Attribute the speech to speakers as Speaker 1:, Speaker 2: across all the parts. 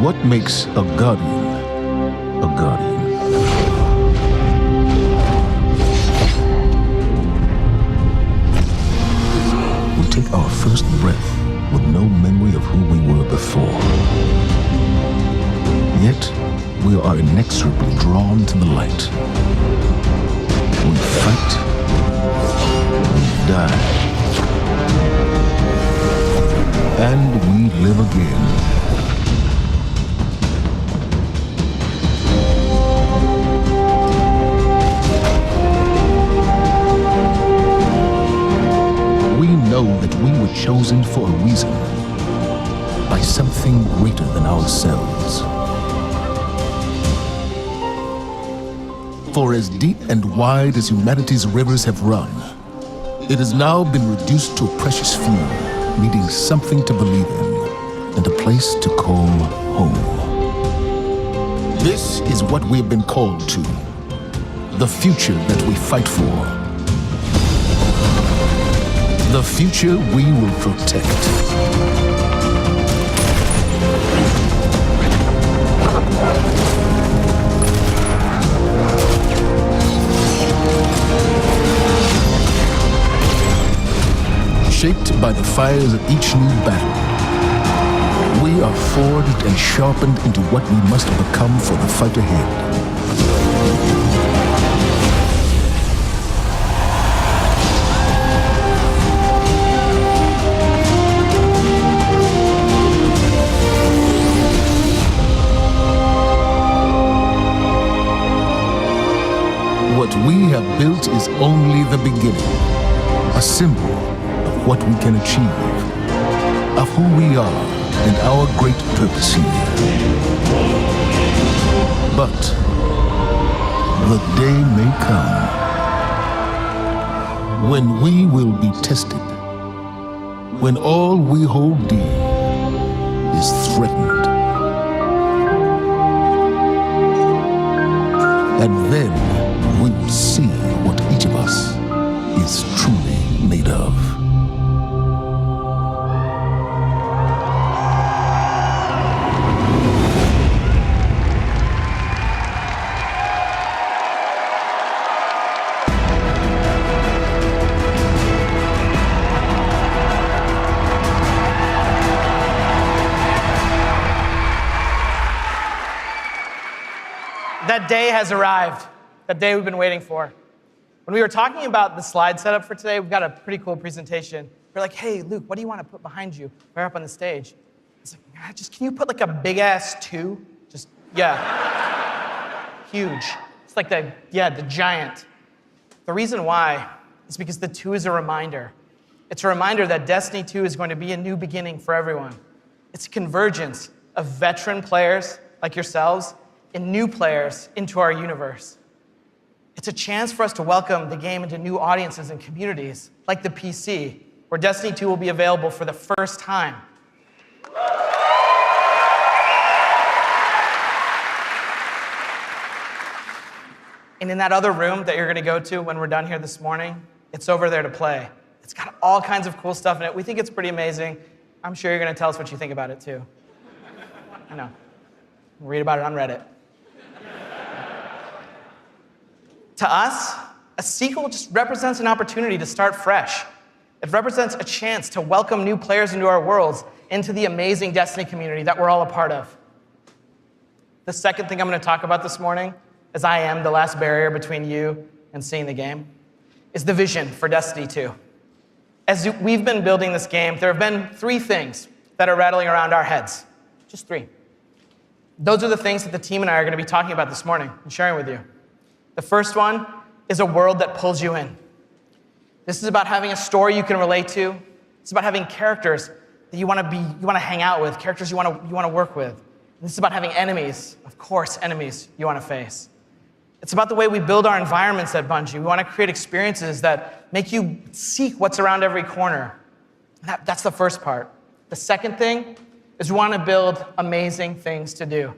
Speaker 1: What makes a guardian a guardian? We take our first breath with no memory of who we were before. Yet, we are inexorably drawn to the light. We fight, we die, and we live again. We know that we were chosen for a reason, by something greater than ourselves. For as deep and wide as humanity's rivers have run, it has now been reduced to a precious few, needing something to believe in and a place to call home. This is what we have been called to, the future that we fight for, the future we will protect. Shaped by the fires of each new battle, we are forged and sharpened into what we must become for the fight ahead. What we have built is only the beginning, a symbol of what we can achieve, of who we are and our great purpose here. But the day may come when we will be tested, when all we hold dear is threatened. And then we will see what each of us is truly made of.
Speaker 2: That day has arrived, that day we've been waiting for. When we were talking about the slide setup for today, we've got a pretty cool presentation. We're like, hey, Luke, what do you want to put behind you right up on the stage? It's like, can you put like a big ass 2? Huge. It's like the giant. The reason why is because the 2 is a reminder. It's a reminder that Destiny 2 is going to be a new beginning for everyone. It's a convergence of veteran players like yourselves and new players into our universe. It's a chance for us to welcome the game into new audiences and communities, like the PC, where Destiny 2 will be available for the first time. And in that other room that you're going to go to when we're done here this morning, it's over there to play. It's got all kinds of cool stuff in it. We think it's pretty amazing. I'm sure you're going to tell us what you think about it, too. I know. Read about it on Reddit. To us, a sequel just represents an opportunity to start fresh. It represents a chance to welcome new players into our worlds, into the amazing Destiny community that we're all a part of. The second thing I'm going to talk about this morning, as I am the last barrier between you and seeing the game, is the vision for Destiny 2. As we've been building this game, there have been 3 things that are rattling around our heads. Just 3. Those are the things that the team and I are going to be talking about this morning and sharing with you. The first one is a world that pulls you in. This is about having a story you can relate to. It's about having characters that you want to hang out with, characters you want to work with. And this is about having enemies, of course, enemies you want to face. It's about the way we build our environments at Bungie. We want to create experiences that make you seek what's around every corner. That's the first part. The second thing is we want to build amazing things to do.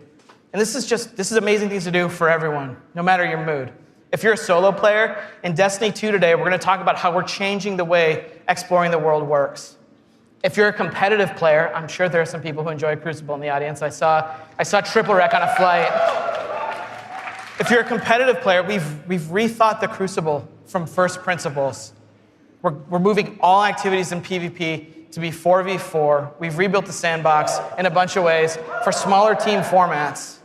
Speaker 2: And this is amazing things to do for everyone, no matter your mood. If you're a solo player, in Destiny 2 today, we're going to talk about how we're changing the way exploring the world works. If you're a competitive player, I'm sure there are some people who enjoy Crucible in the audience. I saw Triple Wreck on a flight. If you're a competitive player, we've rethought the Crucible from first principles. We're moving all activities in PvP to be 4v4. We've rebuilt the sandbox in a bunch of ways for smaller team formats.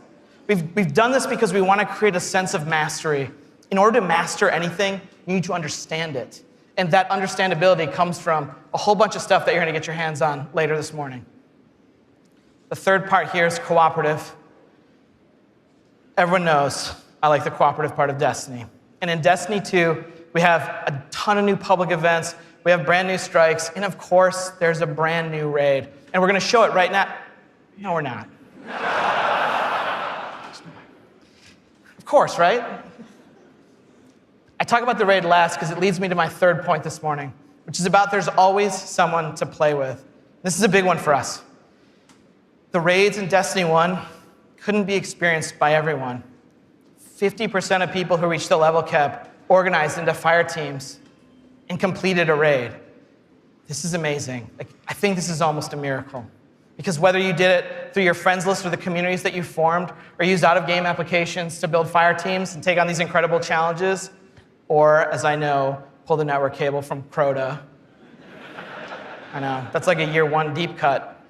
Speaker 2: We've done this because we want to create a sense of mastery. In order to master anything, you need to understand it. And that understandability comes from a whole bunch of stuff that you're going to get your hands on later this morning. The third part here is cooperative. Everyone knows I like the cooperative part of Destiny. And in Destiny 2, we have a ton of new public events, we have brand new strikes, and of course, there's a brand new raid. And we're going to show it right now. No, we're not. Of course, right? I talk about the raid last because it leads me to my third point this morning, which is about there's always someone to play with. This is a big one for us. The raids in Destiny 1 couldn't be experienced by everyone. 50% of people who reached the level cap organized into fire teams and completed a raid. This is amazing. I think this is almost a miracle. Because whether you did it through your friends list or the communities that you formed, or used out-of-game applications to build fire teams and take on these incredible challenges, or, as I know, pull the network cable from Crota. I know, that's like a year one deep cut.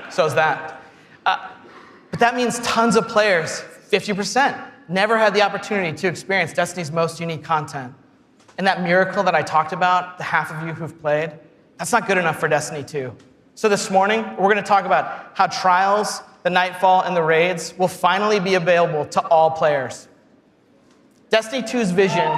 Speaker 2: So is that. But that means tons of players, 50%, never had the opportunity to experience Destiny's most unique content. And that miracle that I talked about, the half of you who've played, that's not good enough for Destiny 2. So this morning, we're going to talk about how Trials, the Nightfall, and the raids will finally be available to all players. Destiny 2's vision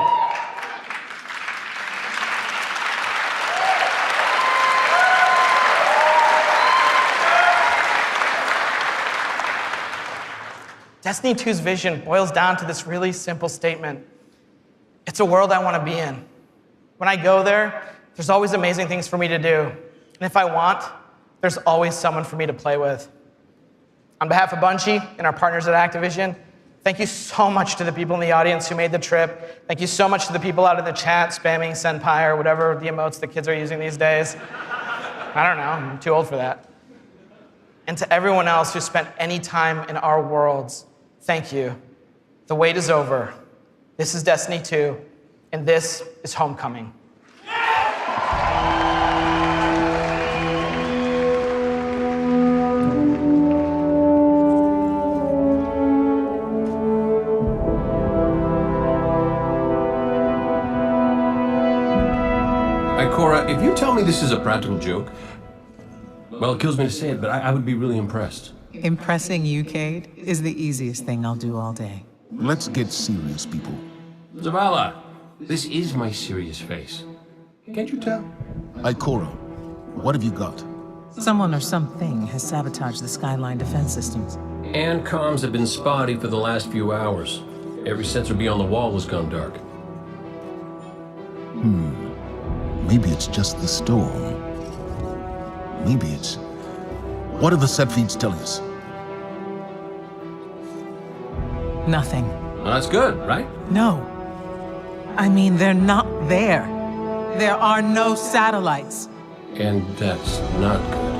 Speaker 2: Destiny 2's vision boils down to this really simple statement. It's a world I want to be in. When I go there, there's always amazing things for me to do. And if I want, there's always someone for me to play with. On behalf of Bungie and our partners at Activision, thank you so much to the people in the audience who made the trip. Thank you so much to the people out in the chat spamming Senpai or whatever the emotes the kids are using these days. I don't know, I'm too old for that. And to everyone else who spent any time in our worlds, thank you. The wait is over. This is Destiny 2, and this is Homecoming.
Speaker 3: Ikora, if you tell me this is a practical joke, well, it kills me to say it, but I would be really impressed.
Speaker 4: Impressing you, Cade, is the easiest thing I'll do all day.
Speaker 1: Let's get serious, people.
Speaker 3: Zavala, this is my serious face. Can't you tell?
Speaker 1: Ikora, what have you got?
Speaker 4: Someone or something has sabotaged the Skyline defense systems.
Speaker 3: And comms have been spotty for the last few hours. Every sensor beyond the wall has gone dark.
Speaker 1: Maybe it's just the storm. Maybe it's... What are the set feeds telling us?
Speaker 4: Nothing.
Speaker 3: Well, that's good, right?
Speaker 4: No. I mean, they're not there. There are no satellites.
Speaker 3: And that's not good.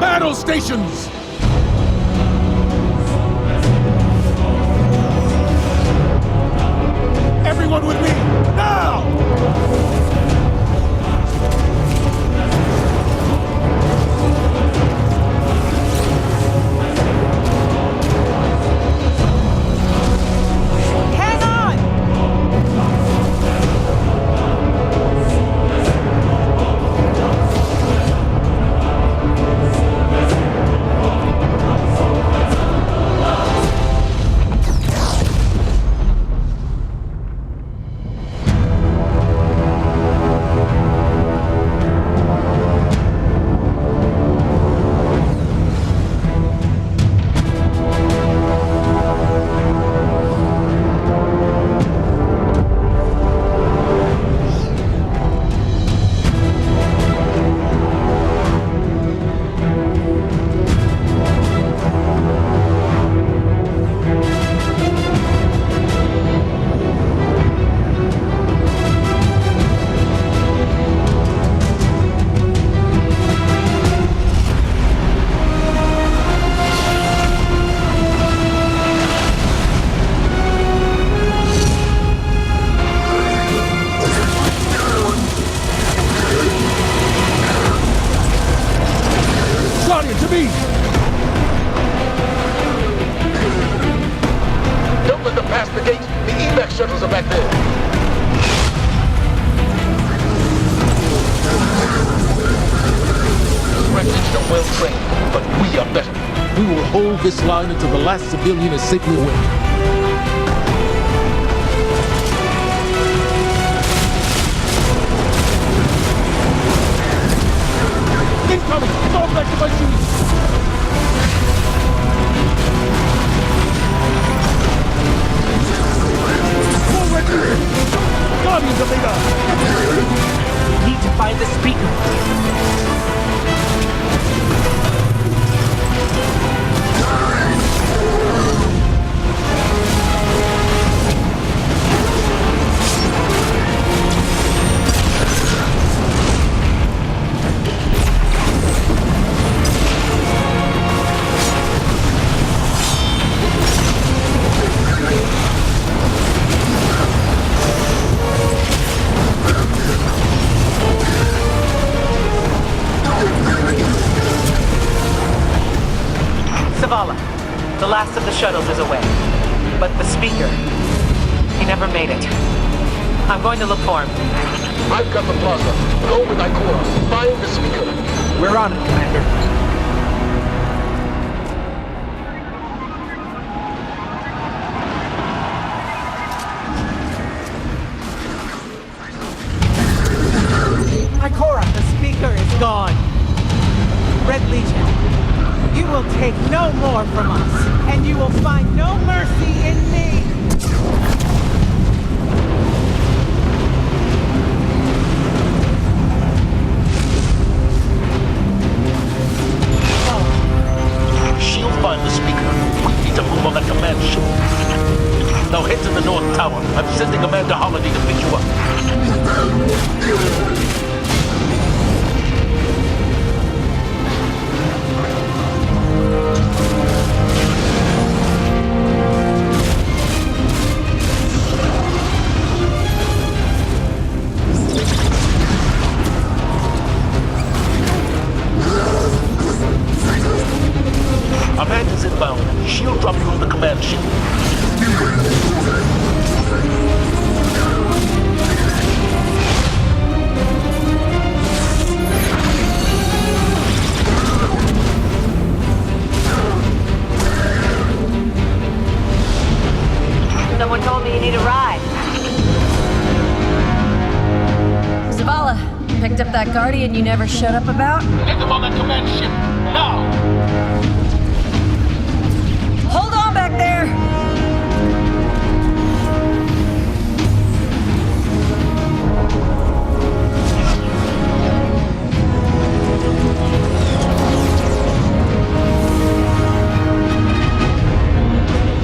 Speaker 1: Battle stations! Everyone with me, now!
Speaker 4: Hang on!
Speaker 5: back there. Red Legion are well trained, but we are better.
Speaker 1: We will hold this line until the last civilian is safely away. Incoming! Fall back to my shoes! Forward! Guardians of the Earth!
Speaker 6: Need to find the speaker. Zavala, the last of the shuttles is away. But the speaker, he never made it. I'm going to look for him.
Speaker 5: I've got the plaza. Go with Ikora. Find the speaker.
Speaker 6: We're on it, Commander.
Speaker 4: Ikora, the speaker is gone. Red Legion, you will take no more from us, and you will find no mercy in me.
Speaker 5: She'll find the speaker. We need to move on that command ship. Now head to the North Tower. I'm sending Commander Holiday to pick you up. Amanda's inbound. She'll drop you on the command ship.
Speaker 7: Someone told me you need a ride. Zavala, picked up that Guardian you never showed up about?
Speaker 5: Get them on that command ship. Now!
Speaker 7: Hold on back there!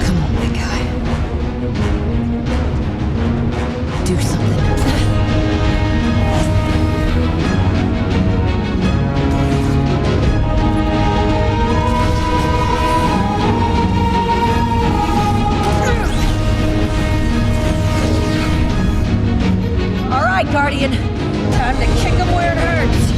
Speaker 7: Come on, big guy. Do something. All right, Guardian. Time to kick him where it hurts.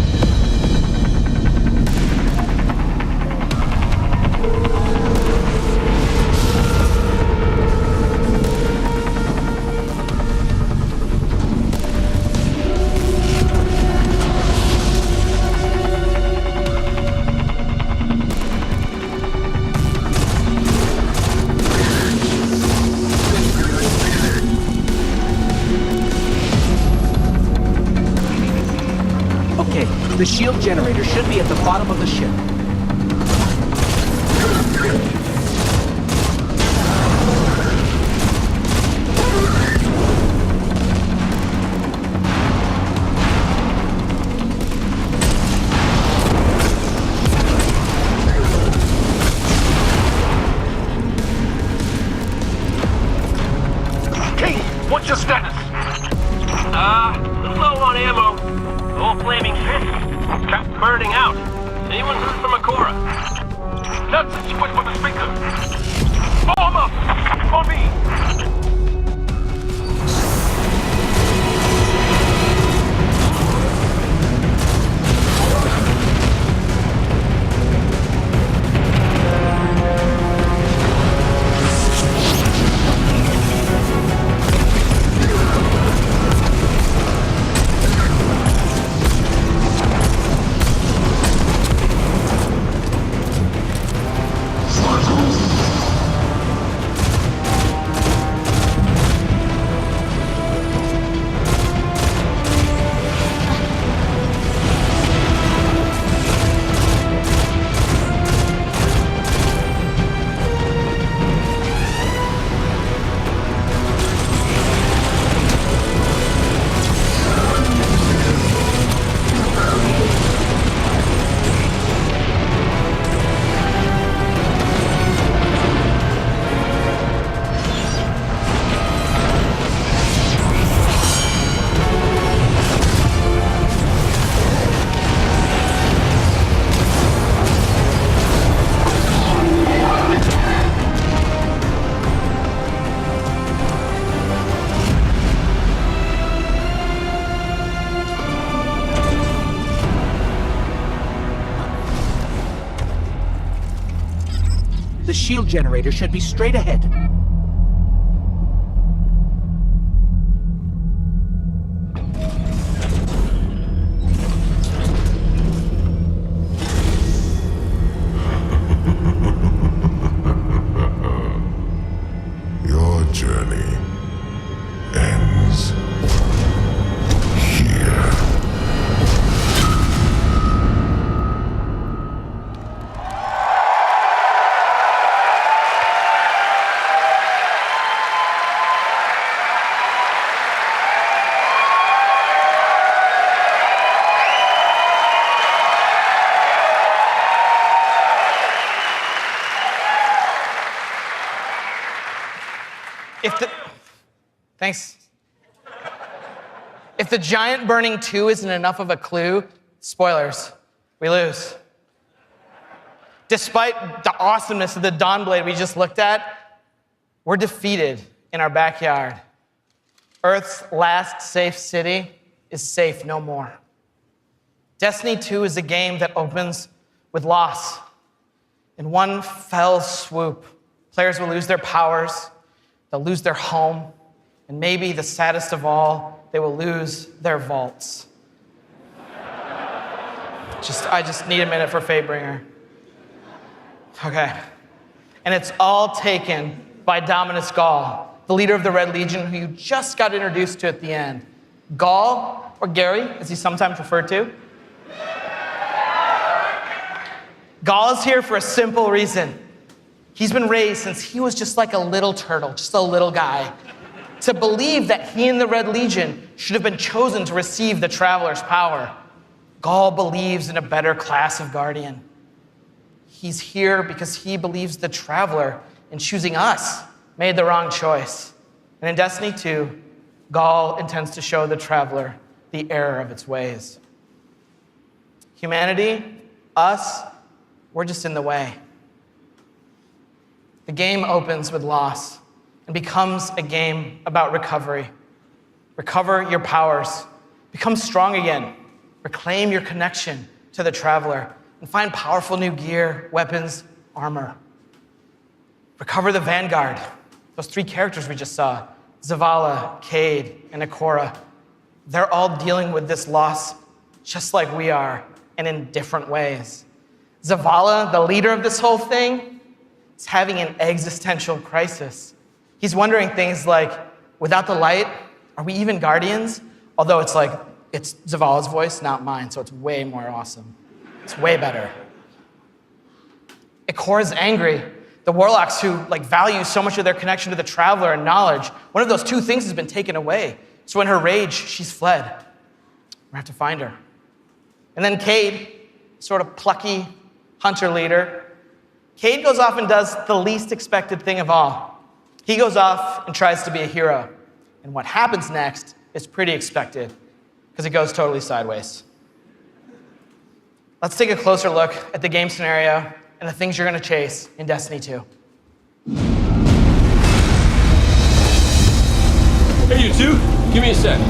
Speaker 6: Okay, the shield generator should be at the bottom of the ship.
Speaker 5: King, what's your status?
Speaker 8: Low on ammo. All flaming fists. Cap burning out. Anyone heard from Ikora?
Speaker 5: That's it. She went for the speaker. Form up! For me!
Speaker 9: shield generator should be straight ahead.
Speaker 1: Your journey ends here.
Speaker 2: Thanks. If the giant burning 2 isn't enough of a clue, spoilers, we lose. Despite the awesomeness of the Dawnblade we just looked at, we're defeated in our backyard. Earth's last safe city is safe no more. Destiny 2 is a game that opens with loss. In one fell swoop, players will lose their powers, they'll lose their home, and maybe the saddest of all, they will lose their vaults. I just need a minute for Fatebringer. Okay. And it's all taken by Dominus Gall, the leader of the Red Legion, who you just got introduced to at the end. Gall, or Gary, as he's sometimes referred to. Gall is here for a simple reason. He's been raised since he was just like a little turtle, just a little guy, to believe that he and the Red Legion should have been chosen to receive the Traveler's power. Gall believes in a better class of Guardian. He's here because he believes the Traveler, in choosing us, made the wrong choice. And in Destiny 2, Gall intends to show the Traveler the error of its ways. Humanity, us, we're just in the way. The game opens with loss and becomes a game about recovery. Recover your powers. Become strong again. Reclaim your connection to the Traveler and find powerful new gear, weapons, armor. Recover the Vanguard. Those 3 characters we just saw, Zavala, Cayde, and Ikora. They're all dealing with this loss just like we are, and in different ways. Zavala, the leader of this whole thing, is having an existential crisis. He's wondering things like, without the light, are we even Guardians? Although it's Zavala's voice, not mine, so it's way more awesome. It's way better. Ikora's angry. The Warlocks who value so much of their connection to the Traveler and knowledge, one of those 2 things has been taken away. So in her rage, she's fled. We have to find her. And then Cayde, sort of plucky hunter leader. Cayde goes off and does the least expected thing of all. He goes off and tries to be a hero. And what happens next is pretty expected, because it goes totally sideways. Let's take a closer look at the game scenario and the things you're going to chase in Destiny 2.
Speaker 3: Hey, you two, give me a sec.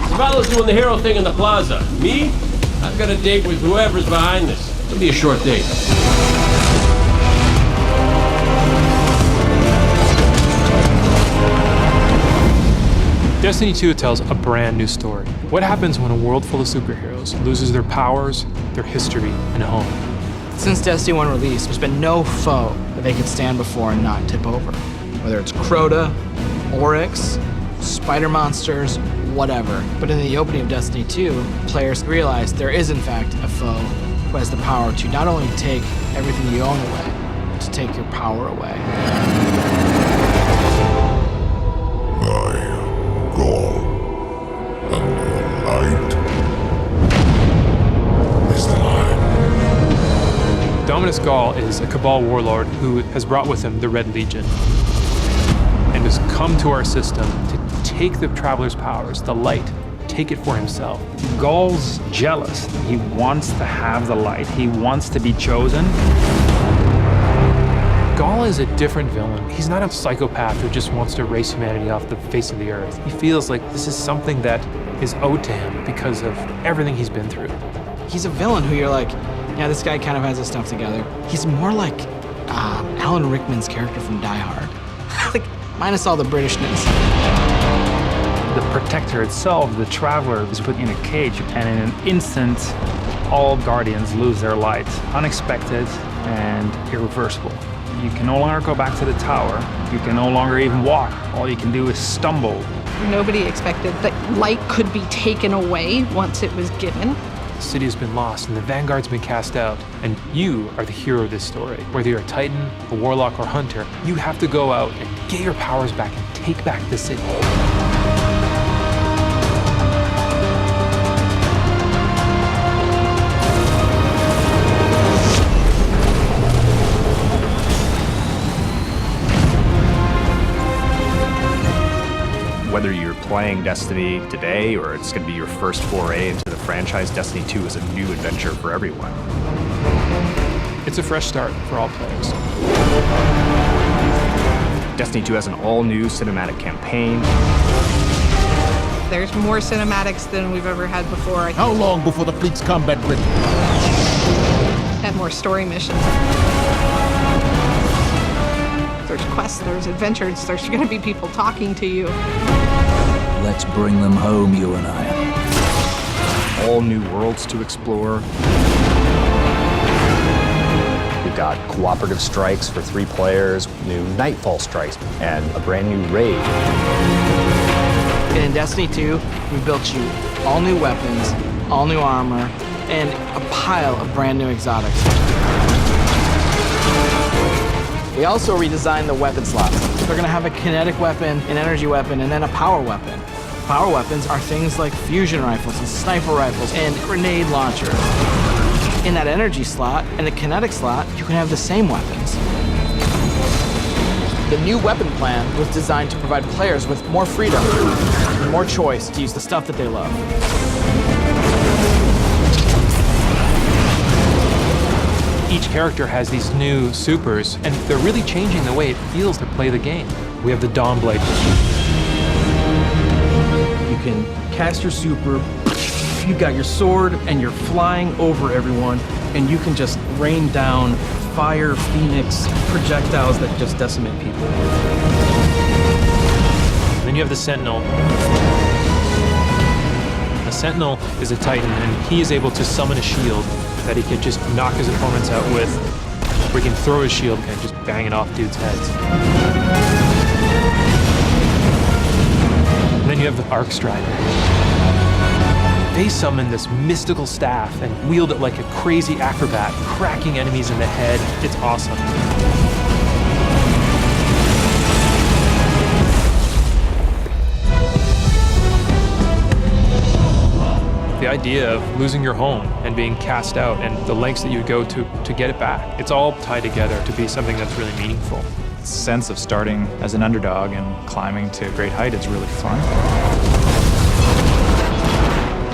Speaker 3: Zavala's doing the hero thing in the plaza. Me? I've got a date with whoever's behind this. It'll be a short date.
Speaker 10: Destiny 2 tells a brand new story. What happens when a world full of superheroes loses their powers, their history, and home?
Speaker 2: Since Destiny 1 release, there's been no foe that they could stand before and not tip over. Whether it's Crota, Oryx, spider monsters, whatever. But in the opening of Destiny 2, players realize there is in fact a foe who has the power to not only take everything you own away, but to take your power away.
Speaker 1: Gall, and your light is mine.
Speaker 10: Dominus Gall is a Cabal warlord who has brought with him the Red Legion and has come to our system to take the Traveler's powers, the light, take it for himself.
Speaker 11: Gall's jealous. He wants to have the light. He wants to be chosen.
Speaker 10: Gall is a different villain. He's not a psychopath who just wants to erase humanity off the face of the earth. He feels like this is something that is owed to him because of everything he's been through.
Speaker 2: He's a villain who you're like, yeah, this guy kind of has his stuff together. He's more like Alan Rickman's character from Die Hard. Like, minus all the Britishness.
Speaker 11: The Protector itself, the Traveler, is put in a cage, and in an instant, all Guardians lose their light. Unexpected and irreversible. You can no longer go back to the tower. You can no longer even walk. All you can do is stumble.
Speaker 12: Nobody expected that light could be taken away once it was given.
Speaker 10: The city has been lost and the Vanguard's been cast out. And you are the hero of this story. Whether you're a Titan, a Warlock, or Hunter, you have to go out and get your powers back and take back the city.
Speaker 13: Whether you're playing Destiny today or it's going to be your first foray into the franchise, Destiny 2 is a new adventure for everyone.
Speaker 10: It's a fresh start for all players.
Speaker 13: Destiny 2 has an all-new cinematic campaign.
Speaker 12: There's more cinematics than we've ever had before.
Speaker 1: How long before the fleet's combat ready?
Speaker 12: And more story missions. There's quests, there's adventures, there's going to be people talking to you.
Speaker 9: Let's bring them home, you and I.
Speaker 13: All new worlds to explore. We've got cooperative strikes for 3 players, new Nightfall strikes, and a brand new raid.
Speaker 2: And in Destiny 2, we built you all new weapons, all new armor, and a pile of brand new exotics. We also redesigned the weapon slots. They're gonna have a kinetic weapon, an energy weapon, and then a power weapon. Power weapons are things like fusion rifles and sniper rifles and grenade launchers. In that energy slot and the kinetic slot, you can have the same weapons. The new weapon plan was designed to provide players with more freedom and more choice to use the stuff that they love.
Speaker 10: Each character has these new supers, and they're really changing the way it feels to play the game. We have the Dawnblade.
Speaker 14: You can cast your super, you've got your sword, and you're flying over everyone, and you can just rain down fire, phoenix, projectiles that just decimate people.
Speaker 10: And then you have the Sentinel. The Sentinel is a Titan, and he is able to summon a shield that he can just knock his opponents out with, or he can throw his shield and just bang it off dudes' heads. And then you have the Arc Strider. They summon this mystical staff and wield it like a crazy acrobat, cracking enemies in the head. It's awesome. The idea of losing your home and being cast out and the lengths that you go to get it back, it's all tied together to be something that's really meaningful.
Speaker 11: The sense of starting as an underdog and climbing to a great height is really fun.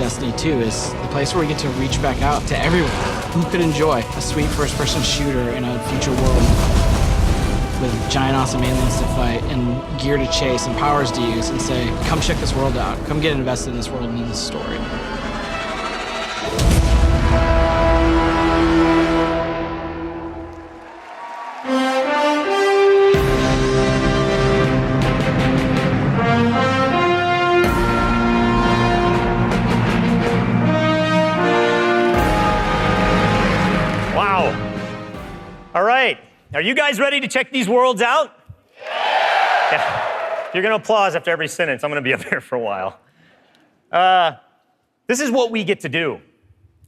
Speaker 2: Destiny 2 is the place where we get to reach back out to everyone who could enjoy a sweet first-person shooter in a future world with giant awesome aliens to fight and gear to chase and powers to use and say, come check this world out, come get invested in this world and in this story.
Speaker 15: All right, are you guys ready to check these worlds out? Yeah. You're gonna applause after every sentence. I'm gonna be up here for a while. This is what we get to do.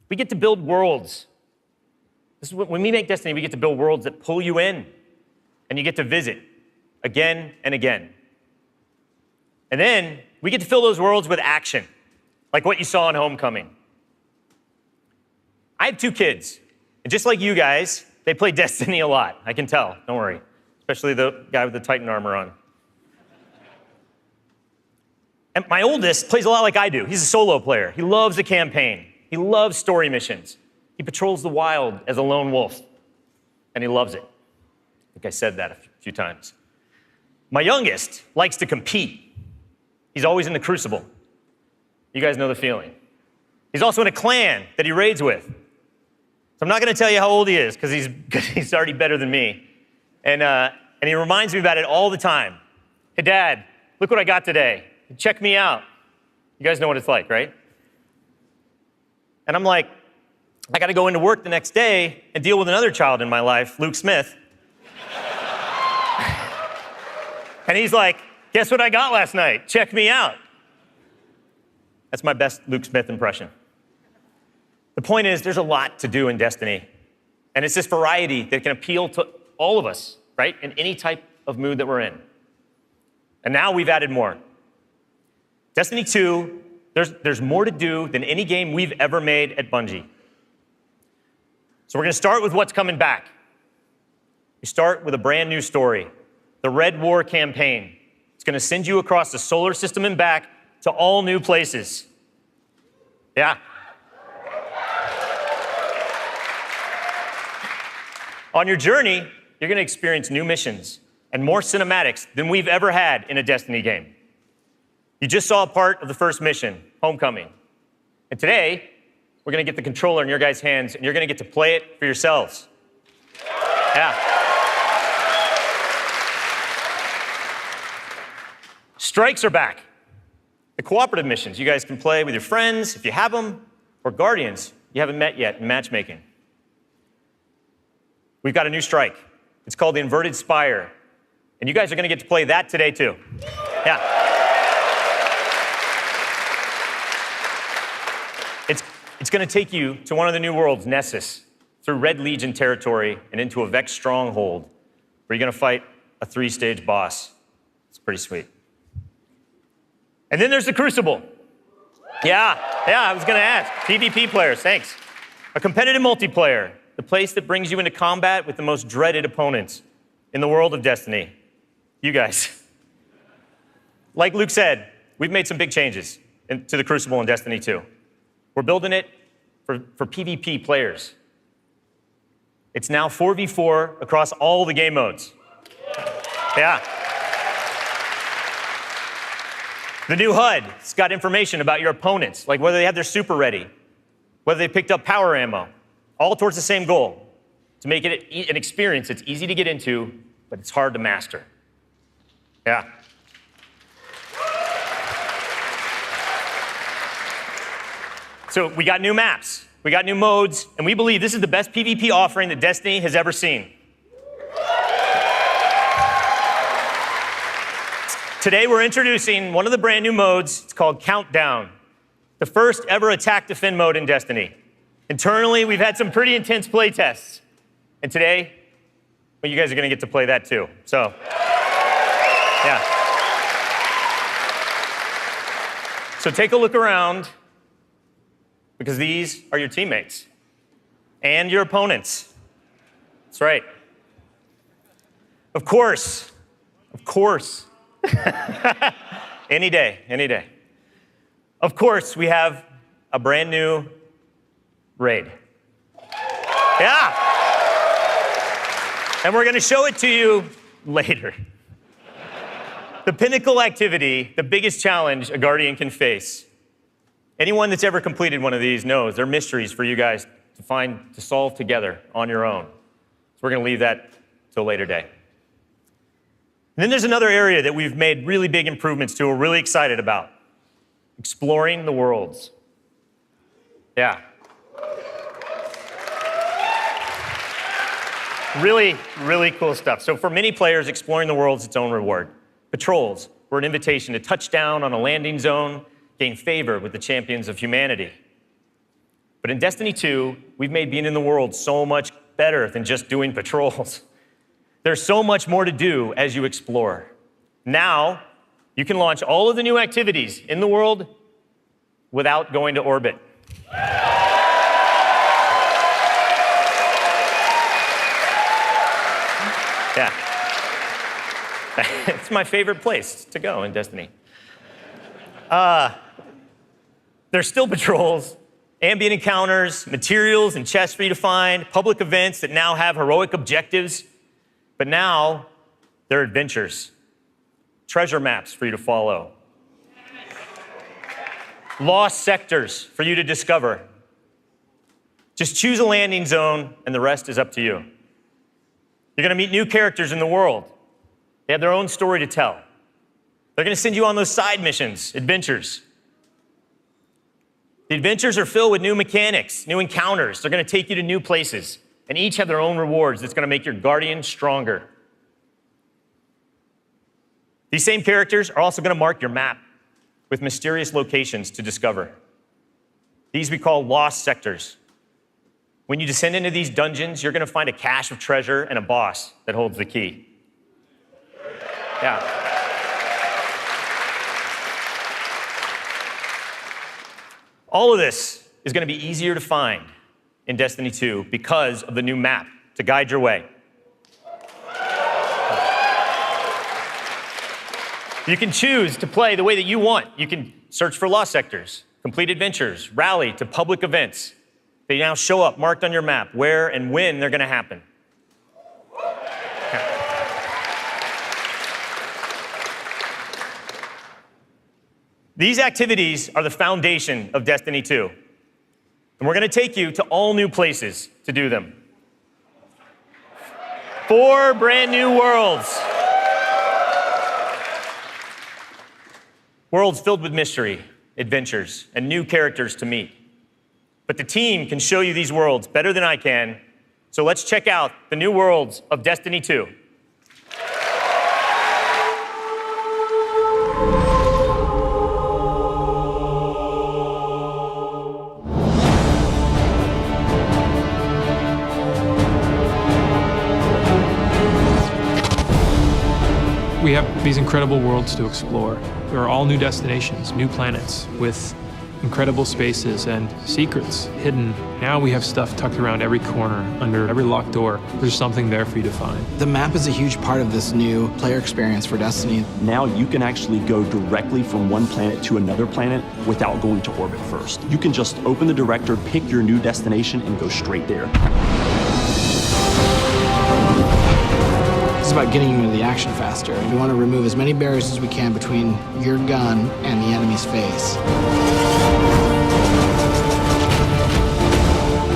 Speaker 15: We get to build worlds. This is when we make Destiny, we get to build worlds that pull you in, and you get to visit again and again. And then we get to fill those worlds with action, like what you saw in Homecoming. I have 2 kids, and just like you guys, they play Destiny a lot. I can tell, don't worry. Especially the guy with the Titan armor on. And my oldest plays a lot like I do. He's a solo player. He loves the campaign. He loves story missions. He patrols the wild as a lone wolf, and he loves it. I think I said that a few times. My youngest likes to compete. He's always in the crucible. You guys know the feeling. He's also in a clan that he raids with. So I'm not going to tell you how old he is because he's already better than me. And he reminds me about it all the time. Hey, Dad, look what I got today. Check me out. You guys know what it's like, right? And I'm like, I got to go into work the next day and deal with another child in my life, Luke Smith. And he's like, guess what I got last night? Check me out. That's my best Luke Smith impression. The point is, there's a lot to do in Destiny. And it's this variety that can appeal to all of us, right? In any type of mood that we're in. And now we've added more. Destiny 2, there's more to do than any game we've ever made at Bungie. So we're going to start with what's coming back. We start with a brand new story, the Red War campaign. It's going to send you across the solar system and back to all new places. Yeah. On your journey, you're going to experience new missions and more cinematics than we've ever had in a Destiny game. You just saw a part of the first mission, Homecoming. And today, we're going to get the controller in your guys' hands, and you're going to get to play it for yourselves. Yeah. Strikes are back. The cooperative missions you guys can play with your friends, if you have them, or Guardians you haven't met yet in matchmaking. We've got a new strike. It's called the Inverted Spire. And you guys are going to get to play that today, too. Yeah. It's going to take you to one of the new worlds, Nessus, through Red Legion territory and into a Vex stronghold, where you're going to fight a 3-stage boss. It's pretty sweet. And then there's the Crucible. Yeah, I was going to ask. PvP players, thanks. A competitive multiplayer, the place that brings you into combat with the most dreaded opponents in the world of Destiny. You guys. Like Luke said, we've made some big changes to the Crucible in Destiny 2. We're building it for PvP players. It's now 4v4 across all the game modes. Yeah. The new HUD, it's got information about your opponents, like whether they have their super ready, whether they picked up power ammo, all towards the same goal, to make it an experience that's easy to get into, but it's hard to master. Yeah. So we got new maps, we got new modes, and we believe this is the best PvP offering that Destiny has ever seen. Today we're introducing one of the brand new modes. It's called Countdown, the first ever attack defend mode in Destiny. Internally, we've had some pretty intense play tests. And today, well, you guys are going to get to play that too. So, yeah. So take a look around, because these are your teammates and your opponents. That's right. Of course. Any day. Of course, we have a brand new raid. Yeah. And we're going to show it to you later. The pinnacle activity, the biggest challenge a Guardian can face. Anyone that's ever completed one of these knows they're mysteries for you guys to solve together on your own. So we're going to leave that till a later day. And then there's another area that we've made really big improvements to, we're really excited about. Exploring the worlds. Yeah. Really, really cool stuff. So for many players, exploring the world is its own reward. Patrols were an invitation to touch down on a landing zone, gain favor with the champions of humanity. But in Destiny 2, we've made being in the world so much better than just doing patrols. There's so much more to do as you explore. Now, you can launch all of the new activities in the world without going to orbit. Yeah. It's my favorite place to go in Destiny. There's still patrols, ambient encounters, materials and chests for you to find, public events that now have heroic objectives. But now, they're adventures, treasure maps for you to follow. lost sectors for you to discover. Just choose a landing zone, and the rest is up to you. You're going to meet new characters in the world. They have their own story to tell. They're going to send you on those side missions, adventures. The adventures are filled with new mechanics, new encounters. They're going to take you to new places, and each have their own rewards that's going to make your Guardian stronger. These same characters are also going to mark your map with mysterious locations to discover. These we call lost sectors. When you descend into these dungeons, you're going to find a cache of treasure and a boss that holds the key. Yeah. All of this is going to be easier to find in Destiny 2 because of the new map to guide your way. You can choose to play the way that you want. You can search for lost sectors, complete adventures, rally to public events. They now show up marked on your map where and when they're going to happen. These activities are the foundation of Destiny 2. And we're going to take you to all new places to do them. 4 brand new worlds. Worlds filled with mystery, adventures, and new characters to meet. But the team can show you these worlds better than I can, so let's check out the new worlds of Destiny 2.
Speaker 10: We have these incredible worlds to explore. There are all new destinations, new planets with incredible spaces and secrets hidden. Now we have stuff tucked around every corner, under every locked door. There's something there for you to find.
Speaker 16: The map is a huge part of this new player experience for Destiny.
Speaker 17: Now you can actually go directly from one planet to another planet without going to orbit first. You can just open the director, pick your new destination, and go straight there.
Speaker 16: It's about getting you into the action faster. We want to remove as many barriers as we can between your gun and the enemy's face.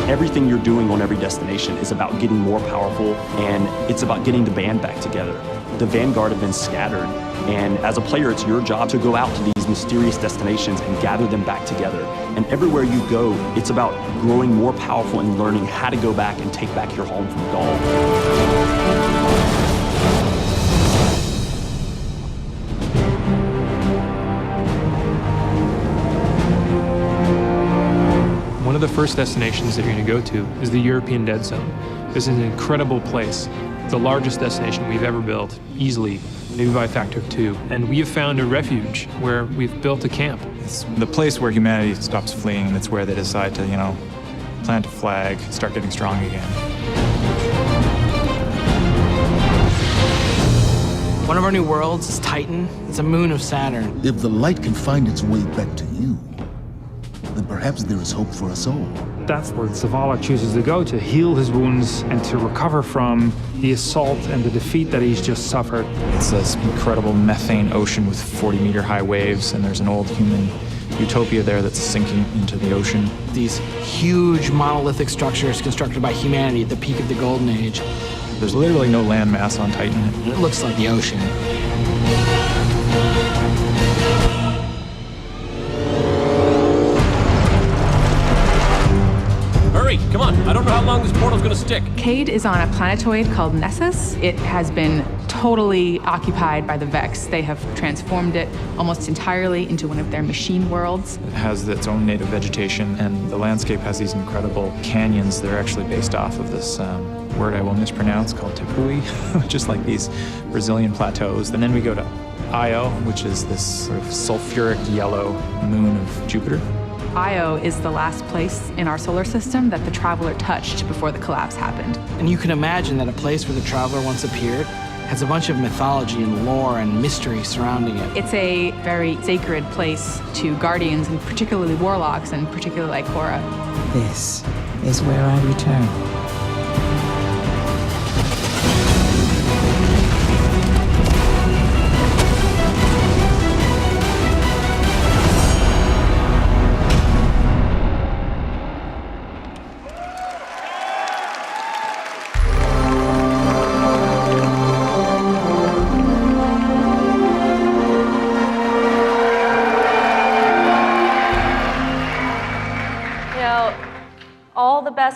Speaker 17: Everything you're doing on every destination is about getting more powerful, and it's about getting the band back together. The Vanguard have been scattered, and as a player, it's your job to go out to these mysterious destinations and gather them back together. And everywhere you go, it's about growing more powerful and learning how to go back and take back your home from Gaul.
Speaker 10: One of the first destinations that you're going to go to is the European Dead Zone. This is an incredible place, the largest destination we've ever built, easily, maybe by a factor of 2. And we have found a refuge where we've built a camp.
Speaker 18: It's the place where humanity stops fleeing, and it's where they decide to, plant a flag, start getting strong again.
Speaker 16: One of our new worlds is Titan. It's a moon of Saturn.
Speaker 1: If the light can find its way back to you, then perhaps there is hope for us all.
Speaker 11: That's where Zavala chooses to go to heal his wounds and to recover from the assault and the defeat that he's just suffered.
Speaker 18: It's this incredible methane ocean with 40-meter high waves, and there's an old human utopia there that's sinking into the ocean.
Speaker 16: These huge monolithic structures constructed by humanity at the peak of the Golden Age.
Speaker 18: There's literally no land mass on Titan.
Speaker 16: It looks like the ocean.
Speaker 3: Come on, I don't know how long this portal's gonna stick.
Speaker 19: Cayde is on a planetoid called Nessus. It has been totally occupied by the Vex. They have transformed it almost entirely into one of their machine worlds.
Speaker 18: It has its own native vegetation, and the landscape has these incredible canyons. They're actually based off of this word I will mispronounce called Tepui, just like these Brazilian plateaus. And then we go to Io, which is this sort of sulfuric yellow moon of Jupiter.
Speaker 19: Io is the last place in our solar system that the Traveler touched before the collapse happened.
Speaker 16: And you can imagine that a place where the Traveler once appeared has a bunch of mythology and lore and mystery surrounding it.
Speaker 19: It's a very sacred place to Guardians, and particularly Warlocks, and particularly Ikora.
Speaker 20: This is where I return.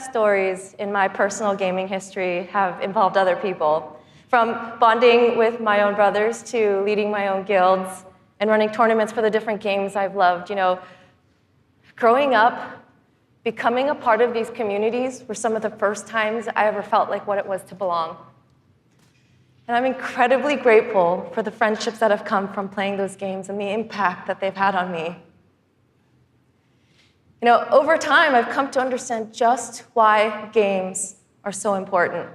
Speaker 21: best stories in my personal gaming history have involved other people. From bonding with my own brothers to leading my own guilds and running tournaments for the different games I've loved. You know, growing up, becoming a part of these communities were some of the first times I ever felt like what it was to belong. And I'm incredibly grateful for the friendships that have come from playing those games and the impact that they've had on me. You know, over time, I've come to understand just why games are so important.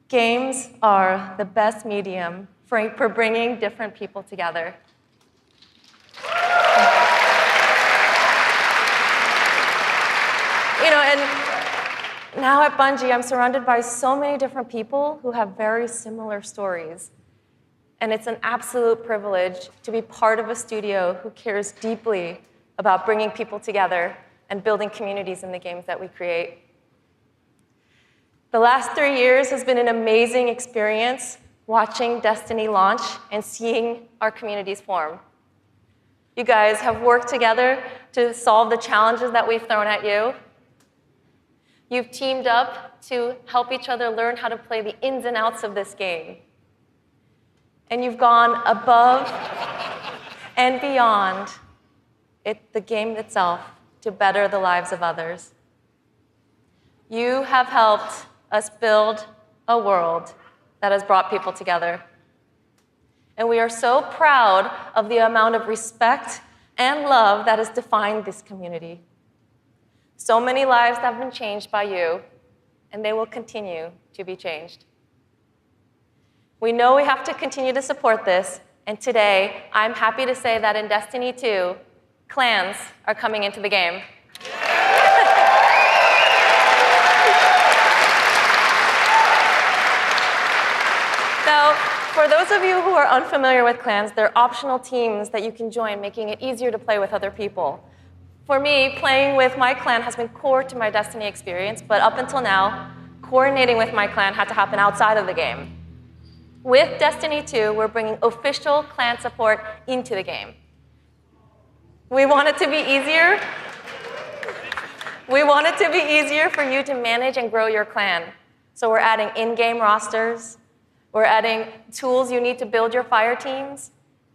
Speaker 21: Games are the best medium for bringing different people together. You know, and now at Bungie, I'm surrounded by so many different people who have very similar stories. And it's an absolute privilege to be part of a studio who cares deeply about bringing people together and building communities in the games that we create. The last 3 years has been an amazing experience watching Destiny launch and seeing our communities form. You guys have worked together to solve the challenges that we've thrown at you. You've teamed up to help each other learn how to play the ins and outs of this game. And you've gone above and beyond the game itself to better the lives of others. You have helped us build a world that has brought people together. And we are so proud of the amount of respect and love that has defined this community. So many lives have been changed by you, and they will continue to be changed. We know we have to continue to support this, and today, I'm happy to say that in Destiny 2, clans are coming into the game. Now, for those of you who are unfamiliar with clans, they're optional teams that you can join, making it easier to play with other people. For me, playing with my clan has been core to my Destiny experience, but up until now, coordinating with my clan had to happen outside of the game. With Destiny 2, we're bringing official clan support into the game. We want it to be easier. We want it to be easier for you to manage and grow your clan. So we're adding in-game rosters. We're adding tools you need to build your fire teams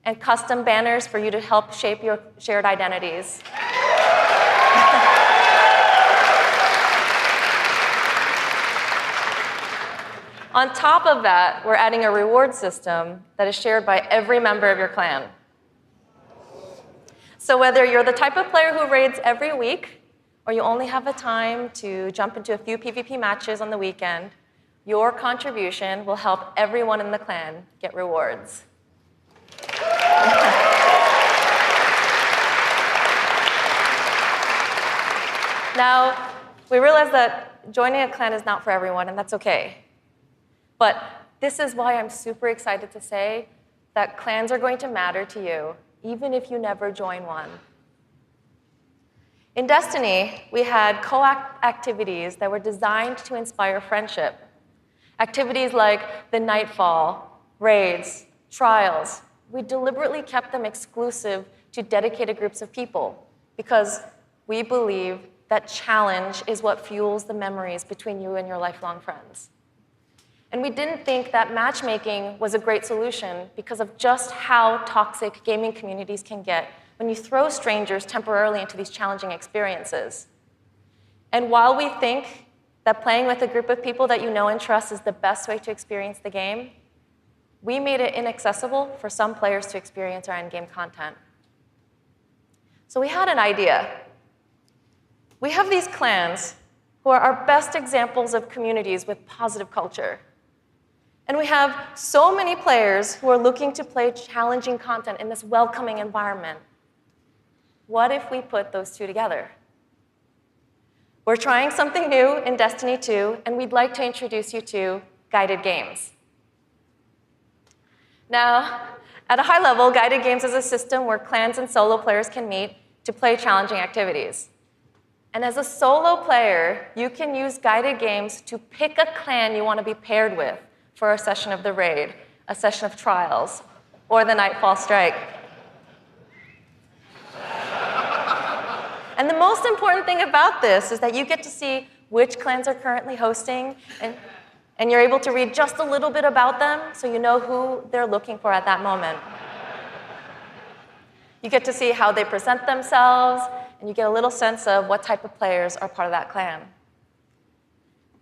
Speaker 21: and custom banners for you to help shape your shared identities. On top of that, we're adding a reward system that is shared by every member of your clan. So whether you're the type of player who raids every week, or you only have the time to jump into a few PvP matches on the weekend, your contribution will help everyone in the clan get rewards. Now, we realize that joining a clan is not for everyone, and that's okay. But this is why I'm super excited to say that clans are going to matter to you, even if you never join one. In Destiny, we had co-op activities that were designed to inspire friendship. Activities like the Nightfall, raids, trials. We deliberately kept them exclusive to dedicated groups of people because we believe that challenge is what fuels the memories between you and your lifelong friends. And we didn't think that matchmaking was a great solution because of just how toxic gaming communities can get when you throw strangers temporarily into these challenging experiences. And while we think that playing with a group of people that you know and trust is the best way to experience the game, we made it inaccessible for some players to experience our endgame content. So we had an idea. We have these clans who are our best examples of communities with positive culture. And we have so many players who are looking to play challenging content in this welcoming environment. What if we put those two together? We're trying something new in Destiny 2, and we'd like to introduce you to guided games. Now, at a high level, guided games is a system where clans and solo players can meet to play challenging activities. And as a solo player, you can use guided games to pick a clan you want to be paired with for a session of the raid, a session of trials, or the Nightfall Strike. And the most important thing about this is that you get to see which clans are currently hosting, and you're able to read just a little bit about them so you know who they're looking for at that moment. You get to see how they present themselves, and you get a little sense of what type of players are part of that clan.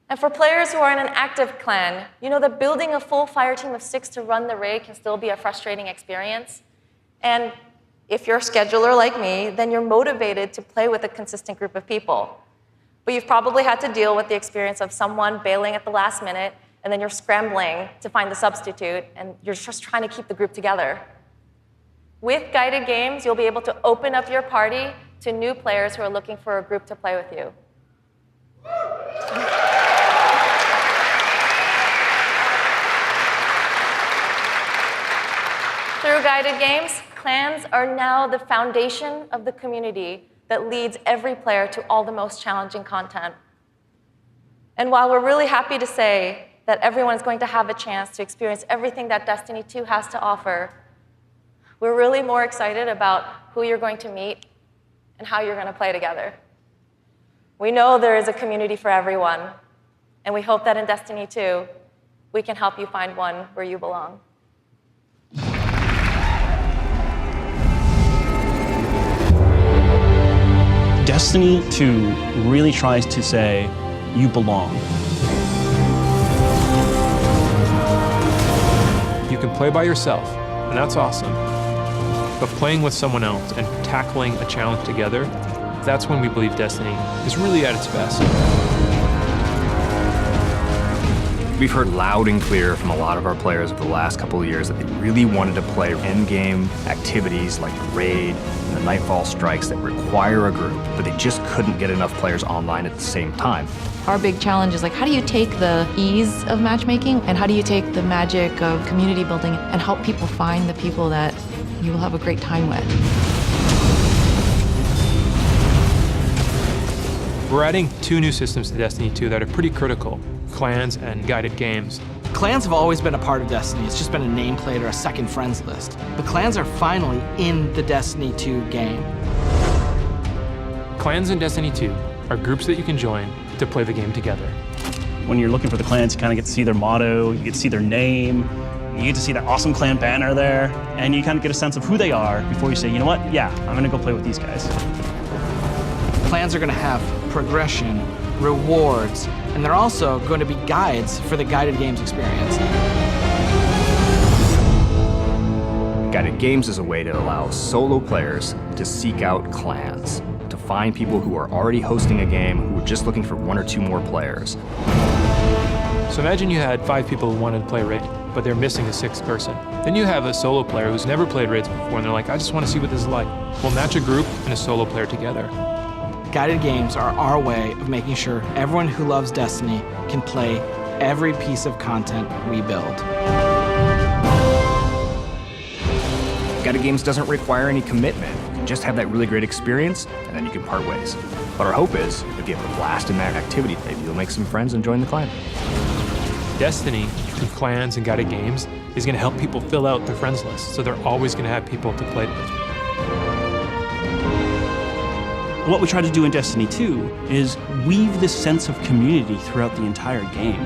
Speaker 21: And for players who are in an active clan, you know that building a full fire team of 6 to run the raid can still be a frustrating experience. And if you're a scheduler like me, then you're motivated to play with a consistent group of people. But you've probably had to deal with the experience of someone bailing at the last minute, and then you're scrambling to find the substitute, and you're just trying to keep the group together. With guided games, you'll be able to open up your party to new players who are looking for a group to play with you. Through guided games, clans are now the foundation of the community that leads every player to all the most challenging content. And while we're really happy to say that everyone is going to have a chance to experience everything that Destiny 2 has to offer, we're really more excited about who you're going to meet and how you're going to play together. We know there is a community for everyone, and we hope that in Destiny 2, we can help you find one where you belong.
Speaker 17: Destiny 2 really tries to say, you belong.
Speaker 10: You can play by yourself, and that's awesome. But playing with someone else and tackling a challenge together, that's when we believe Destiny is really at its best.
Speaker 13: We've heard loud and clear from a lot of our players over the last couple of years that they really wanted to play endgame activities like the raid and the Nightfall strikes that require a group, but they just couldn't get enough players online at the same time.
Speaker 19: Our big challenge is like, how do you take the ease of matchmaking and how do you take the magic of community building and help people find the people that you will have a great time with?
Speaker 10: We're adding 2 new systems to Destiny 2 that are pretty critical: clans and guided games.
Speaker 16: Clans have always been a part of Destiny. It's just been a nameplate or a second friends list. But clans are finally in the Destiny 2 game.
Speaker 10: Clans in Destiny 2 are groups that you can join to play the game together.
Speaker 17: When you're looking for the clans, you kind of get to see their motto, you get to see their name, you get to see that awesome clan banner there, and you kind of get a sense of who they are before you say, you know what, yeah, I'm gonna go play with these guys.
Speaker 16: Clans are going to have progression, rewards, and they're also going to be guides for the guided games experience.
Speaker 13: Guided Games is a way to allow solo players to seek out clans, to find people who are already hosting a game who are just looking for 1 or 2 more players.
Speaker 10: So imagine you had 5 people who wanted to play Raid, but they're missing a 6th person. Then you have a solo player who's never played Raids before, and they're like, I just want to see what this is like. We'll match a group and a solo player together.
Speaker 16: Guided games are our way of making sure everyone who loves Destiny can play every piece of content we build.
Speaker 13: Guided Games doesn't require any commitment. You can just have that really great experience, and then you can part ways. But our hope is, if you have a blast in that activity, maybe you'll make some friends and join the clan.
Speaker 10: Destiny, through clans and guided games, is going to help people fill out their friends list, so they're always going to have people to play with.
Speaker 17: What we try to do in Destiny 2 is weave this sense of community throughout the entire game.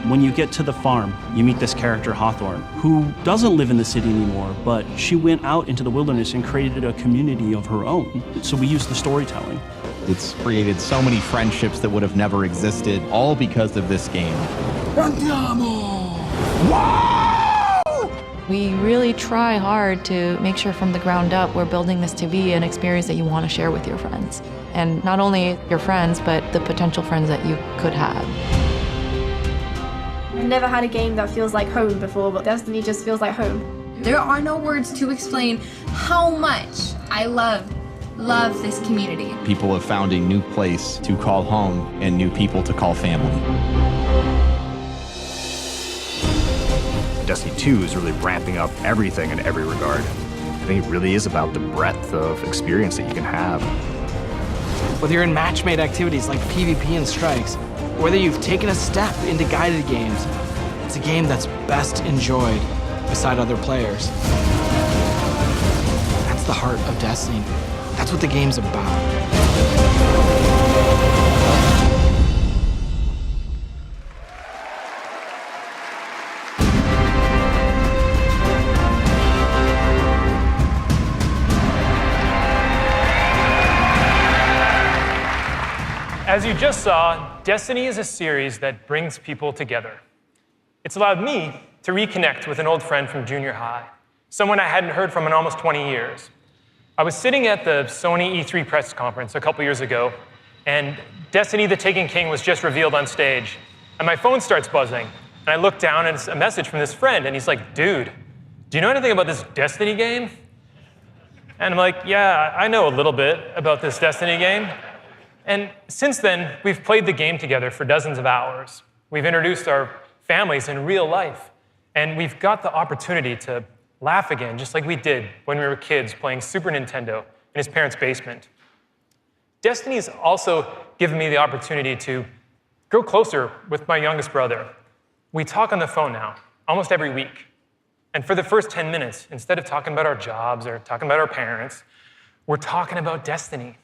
Speaker 17: When you get to the farm, you meet this character, Hawthorne, who doesn't live in the city anymore, but she went out into the wilderness and created a community of her own. So we use the storytelling.
Speaker 4: It's created so many friendships that would have never existed, all because of this game.
Speaker 19: We really try hard to make sure from the ground up we're building this to be an experience that you want to share with your friends. And not only your friends, but the potential friends that you could have.
Speaker 22: I've never had a game that feels like home before, but Destiny just feels like home.
Speaker 23: There are no words to explain how much I love this community.
Speaker 4: People have found a new place to call home and new people to call family.
Speaker 13: Destiny 2 is really ramping up everything in every regard. I think it really is about the breadth of experience that you can have.
Speaker 16: Whether you're in match-made activities like PvP and strikes, or whether you've taken a step into guided games, it's a game that's best enjoyed beside other players. That's the heart of Destiny. That's what the game's about.
Speaker 10: As you just saw, Destiny is a series that brings people together. It's allowed me to reconnect with an old friend from junior high, someone I hadn't heard from in almost 20 years. I was sitting at the Sony E3 press conference a couple years ago, and Destiny the Taken King was just revealed on stage, and my phone starts buzzing, and I look down and it's a message from this friend, and he's like, dude, do you know anything about this Destiny game? And I'm like, yeah, I know a little bit about this Destiny game. And since then, we've played the game together for dozens of hours. We've introduced our families in real life, and we've got the opportunity to laugh again, just like we did when we were kids playing Super Nintendo in his parents' basement. Destiny's also given me the opportunity to grow closer with my youngest brother. We talk on the phone now, almost every week. And for the first 10 minutes, instead of talking about our jobs or talking about our parents, we're talking about Destiny.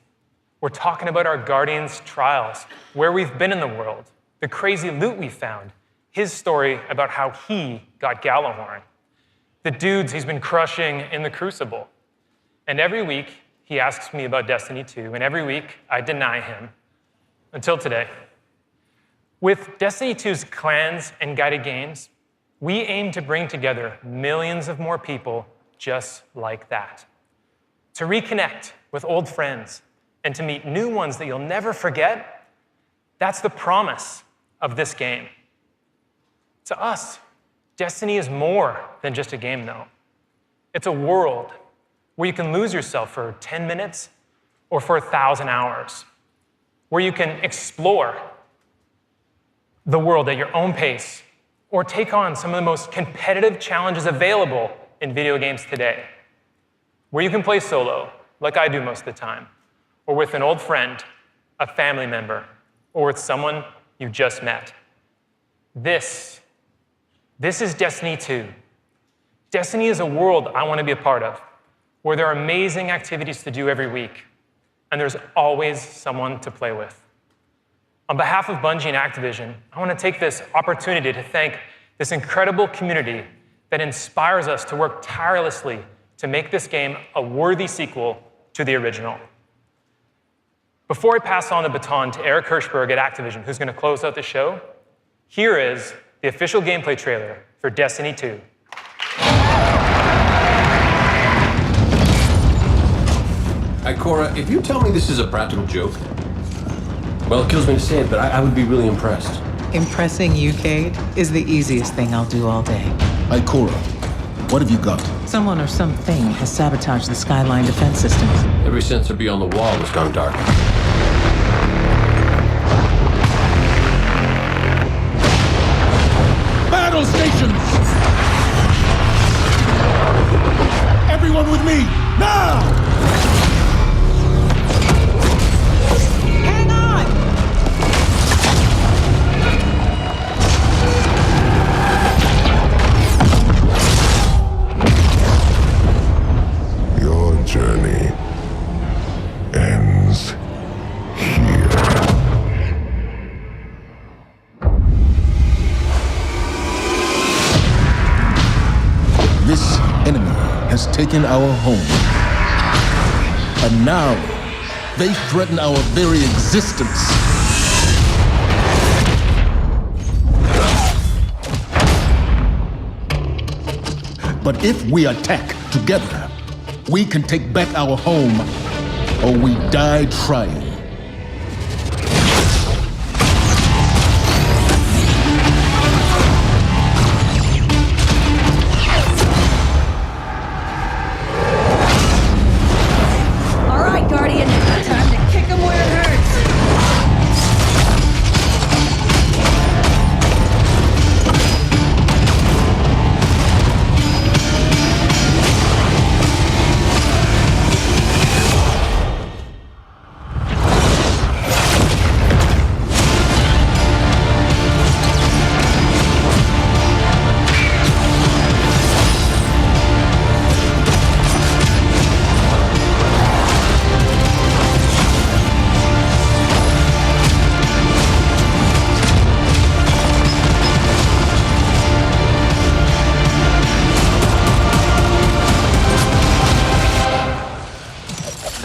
Speaker 10: We're talking about our Guardian's trials, where we've been in the world, the crazy loot we found, his story about how he got Gjallarhorn, the dudes he's been crushing in the Crucible. And every week, he asks me about Destiny 2, and every week, I deny him, until today. With Destiny 2's clans and guided games, we aim to bring together millions of more people just like that. To reconnect with old friends, and to meet new ones that you'll never forget, that's the promise of this game. To us, Destiny is more than just a game, though. It's a world where you can lose yourself for 10 minutes or for 1,000 hours, where you can explore the world at your own pace or take on some of the most competitive challenges available in video games today, where you can play solo, like I do most of the time, or with an old friend, a family member, or with someone you just met. This is Destiny 2. Destiny is a world I want to be a part of, where there are amazing activities to do every week, and there's always someone to play with. On behalf of Bungie and Activision, I want to take this opportunity to thank this incredible community that inspires us to work tirelessly to make this game a worthy sequel to the original. Before I pass on the baton to Eric Hirschberg at Activision, who's going to close out the show, here is the official gameplay trailer for Destiny 2.
Speaker 3: Ikora, if you tell me this is a practical joke, well, it kills me to say it, but I would be really impressed.
Speaker 20: Impressing you, Cade, is the easiest thing I'll do all day.
Speaker 1: Ikora, what have you got?
Speaker 20: Someone or something has sabotaged the Skyline defense systems.
Speaker 3: Every sensor beyond the wall has gone dark.
Speaker 1: Battle stations! Everyone with me, now! Journey ends here. This enemy has taken our home, and now they threaten our very existence. But if we attack together, we can take back our home, or we die trying.
Speaker 6: All right, Guardian, time to kick him where it hurts.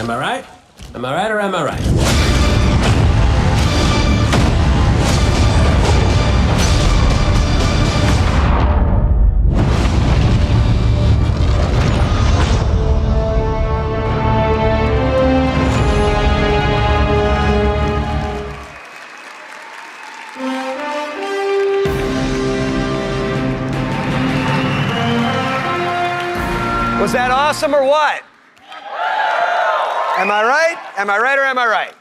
Speaker 3: Am I right? Am I right or am I right?
Speaker 5: Was that awesome or what? Am I right? Am I right or am I right?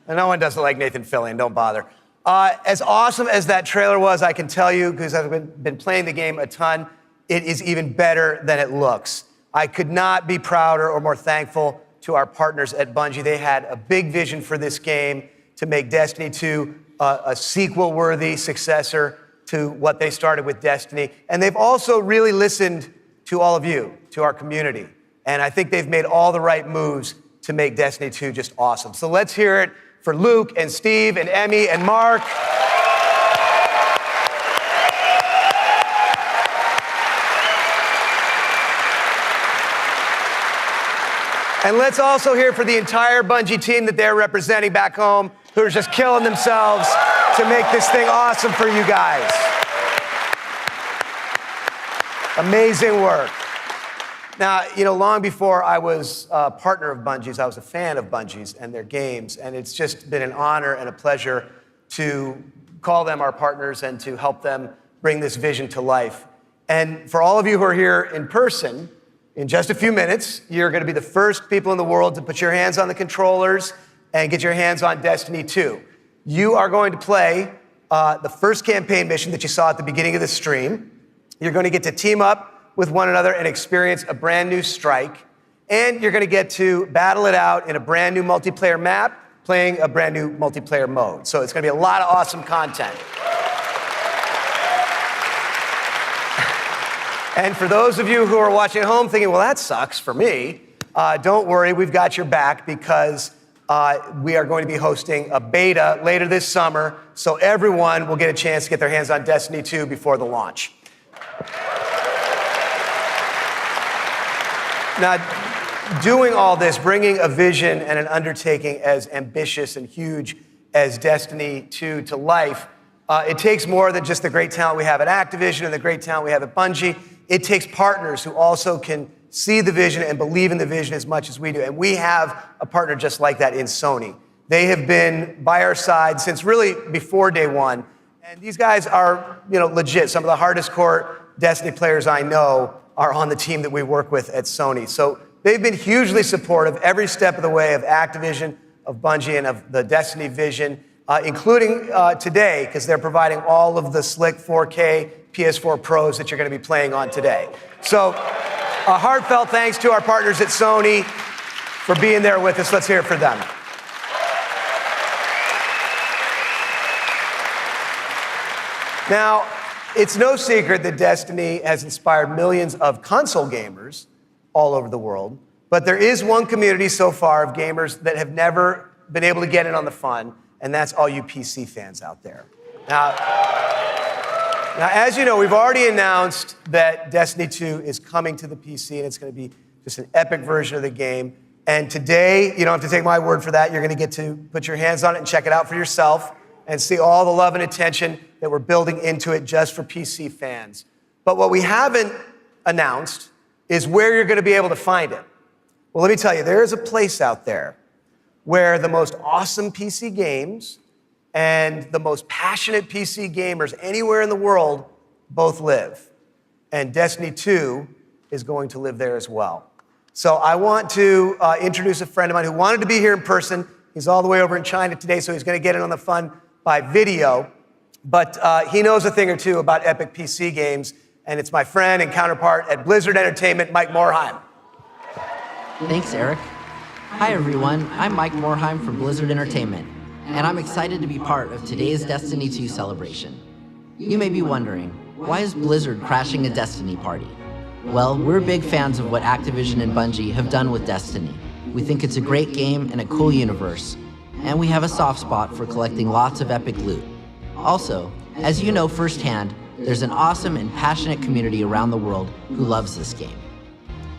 Speaker 5: And no one doesn't like Nathan Fillion, don't bother. As awesome as that trailer was, I can tell you, because I've been playing the game a ton, it is even better than it looks. I could not be prouder or more thankful to our partners at Bungie. They had a big vision for this game to make Destiny 2 a sequel-worthy successor to what they started with Destiny. And they've also really listened to all of you, to our community. And I think they've made all the right moves to make Destiny 2 just awesome. So let's hear it for Luke and Steve and Emmy and Mark. And let's also hear for the entire Bungie team that they're representing back home, who are just killing themselves to make this thing awesome for you guys. Amazing work. Now, long before I was a partner of Bungie's, I was a fan of Bungie's and their games, and it's just been an honor and a pleasure to call them our partners and to help them bring this vision to life. And for all of you who are here in person, in just a few minutes, you're going to be the first people in the world to put your hands on the controllers and get your hands on Destiny 2. You are going to play the first campaign mission that you saw at the beginning of the stream. You're going to get to team up with one another and experience a brand new strike. And you're going to get to battle it out in a brand new multiplayer map, playing a brand new multiplayer mode. So it's going to be a lot of awesome content. And for those of you who are watching at home thinking, well, that sucks for me, don't worry, we've got your back because we are going to be hosting a beta later this summer, so everyone will get a chance to get their hands on Destiny 2 before the launch. Now, doing all this, bringing a vision and an undertaking as ambitious and huge as Destiny 2 to life, it takes more than just the great talent we have at Activision and the great talent we have at Bungie. It takes partners who also can see the vision and believe in the vision as much as we do. And we have a partner just like that in Sony. They have been by our side since really before day one. And these guys are, legit. Some of the hardest core Destiny players I know are on the team that we work with at Sony. So they've been hugely supportive every step of the way of Activision, of Bungie, and of the Destiny vision, including today, because they're providing all of the slick 4K PS4 Pros that you're going to be playing on today. So a heartfelt thanks to our partners at Sony for being there with us. Let's hear it for them. Now, it's no secret that Destiny has inspired millions of console gamers all over the world, but there is one community so far of gamers that have never been able to get in on the fun, and that's all you PC fans out there. Now, as you know, we've already announced that Destiny 2 is coming to the PC, and it's going to be just an epic version of the game. And today, you don't have to take my word for that. You're going to get to put your hands on it and check it out for yourself and see all the love and attention that we're building into it just for PC fans. But what we haven't announced is where you're going to be able to find it. Well, let me tell you, there is a place out there where the most awesome PC games and the most passionate PC gamers anywhere in the world both live. And Destiny 2 is going to live there as well. So I want to introduce a friend of mine who wanted to be here in person. He's all the way over in China today, so he's going to get in on the fun by video. But he knows a thing or two about epic PC games, and it's my friend and counterpart at Blizzard Entertainment, Mike Morhaime.
Speaker 7: Thanks, Eric. Hi, everyone. I'm Mike Morhaime from Blizzard Entertainment, and I'm excited to be part of today's Destiny 2 celebration. You may be wondering, why is Blizzard crashing a Destiny party? Well, we're big fans of what Activision and Bungie have done with Destiny. We think it's a great game and a cool universe, and we have a soft spot for collecting lots of epic loot. Also, as you know firsthand, there's an awesome and passionate community around the world who loves this game.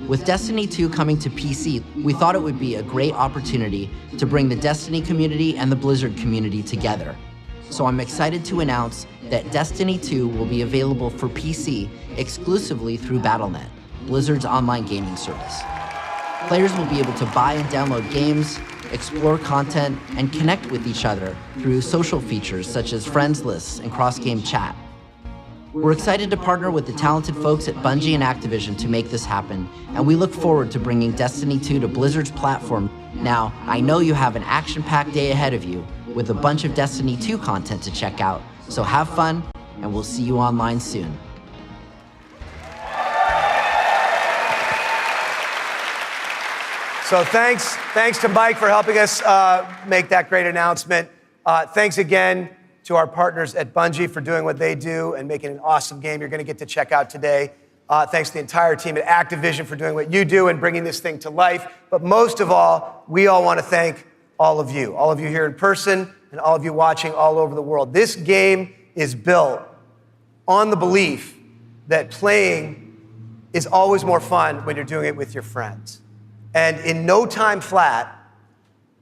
Speaker 7: With Destiny 2 coming to PC, we thought it would be a great opportunity to bring the Destiny community and the Blizzard community together. So I'm excited to announce that Destiny 2 will be available for PC exclusively through Battle.net, Blizzard's online gaming service. Players will be able to buy and download games, explore content, and connect with each other through social features such as friends lists and cross-game chat. We're excited to partner with the talented folks at Bungie and Activision to make this happen, and we look forward to bringing Destiny 2 to Blizzard's platform. Now, I know you have an action-packed day ahead of you with a bunch of Destiny 2 content to check out, so have fun, and we'll see you online soon.
Speaker 5: So thanks to Mike for helping us make that great announcement. Thanks again to our partners at Bungie for doing what they do and making an awesome game you're going to get to check out today. Thanks to the entire team at Activision for doing what you do and bringing this thing to life. But most of all, we all want to thank all of you here in person and all of you watching all over the world. This game is built on the belief that playing is always more fun when you're doing it with your friends. And in no time flat,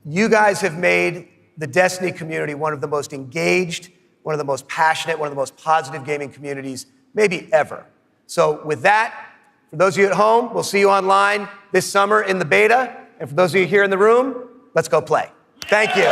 Speaker 5: you guys have made the Destiny community one of the most engaged, one of the most passionate, one of the most positive gaming communities maybe ever. So with that, for those of you at home, we'll see you online this summer in the beta. And for those of you here in the room, let's go play. Thank you.